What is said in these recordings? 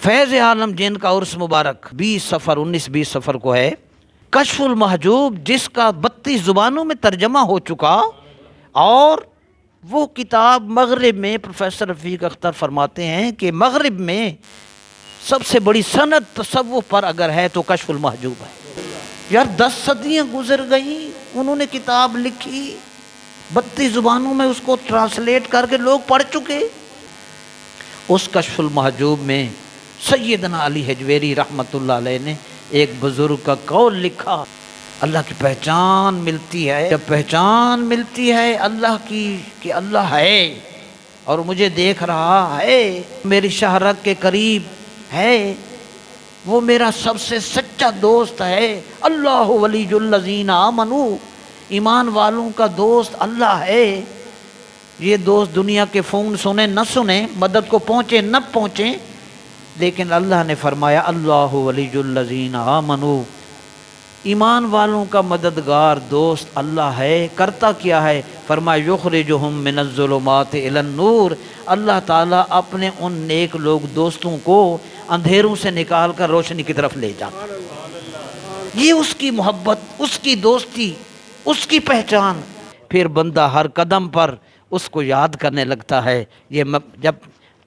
فیض عالم جن کا عرس مبارک 19 سفر کو ہے، کشف المحجوب جس کا 32 زبانوں میں ترجمہ ہو چکا، اور وہ کتاب مغرب میں پروفیسر رفیق اختر فرماتے ہیں کہ مغرب میں سب سے بڑی سند تصوف پر اگر ہے تو کشف المحجوب ہے۔ یار 10 صدیاں گزر گئیں، انہوں نے کتاب لکھی، 32 زبانوں میں اس کو ٹرانسلیٹ کر کے لوگ پڑھ چکے۔ اس کشف المحجوب میں سیدنا علی حجویری رحمۃ اللہ علیہ نے ایک بزرگ کا قول لکھا، اللہ کی پہچان ملتی ہے، جب پہچان ملتی ہے اللہ کی کہ اللہ ہے اور مجھے دیکھ رہا ہے، میری شہرت کے قریب ہے، وہ میرا سب سے سچا دوست ہے، اللہ ولی الذین آمنوا، ایمان والوں کا دوست اللہ ہے۔ یہ دوست دنیا کے فون سنیں نہ سنیں، مدد کو پہنچے نہ پہنچیں، لیکن اللہ نے فرمایا اللہ ولی الذین آمنوا، ایمان والوں کا مددگار دوست اللہ ہے۔ کرتا کیا ہے؟ فرمایا یخرجہم من الظلمات الی النور، اللہ تعالیٰ اپنے ان نیک لوگ دوستوں کو اندھیروں سے نکال کر روشنی کی طرف لے جاتا۔ یہ اس کی محبت، اس کی دوستی، اس کی پہچان۔ پھر بندہ ہر قدم پر اس کو یاد کرنے لگتا ہے۔ یہ جب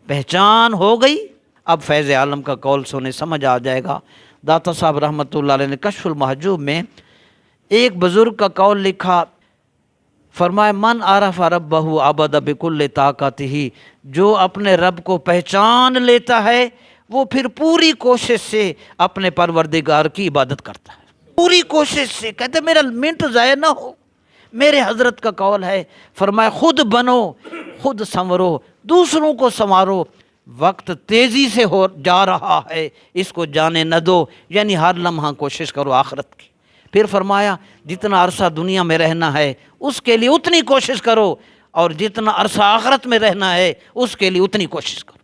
پہچان ہو گئی، اب فیض عالم کا قول سنے سمجھ آ جائے گا۔ داتا صاحب رحمۃ اللہ علیہ نے کشف المحجوب میں ایک بزرگ کا قول لکھا، فرمایا من عرف ربہ عبد بکل طاقتہ، جو اپنے رب کو پہچان لیتا ہے وہ پھر پوری کوشش سے اپنے پروردگار کی عبادت کرتا ہے، پوری کوشش سے۔ کہتے میرا منٹ ضائع نہ ہو۔ میرے حضرت کا قول ہے، فرمایا خود بنو، خود سنورو، دوسروں کو سنوارو، وقت تیزی سے ہو جا رہا ہے، اس کو جانے نہ دو، یعنی ہر لمحہ کوشش کرو آخرت کی۔ پھر فرمایا جتنا عرصہ دنیا میں رہنا ہے اس کے لیے اتنی کوشش کرو، اور جتنا عرصہ آخرت میں رہنا ہے اس کے لیے اتنی کوشش کرو۔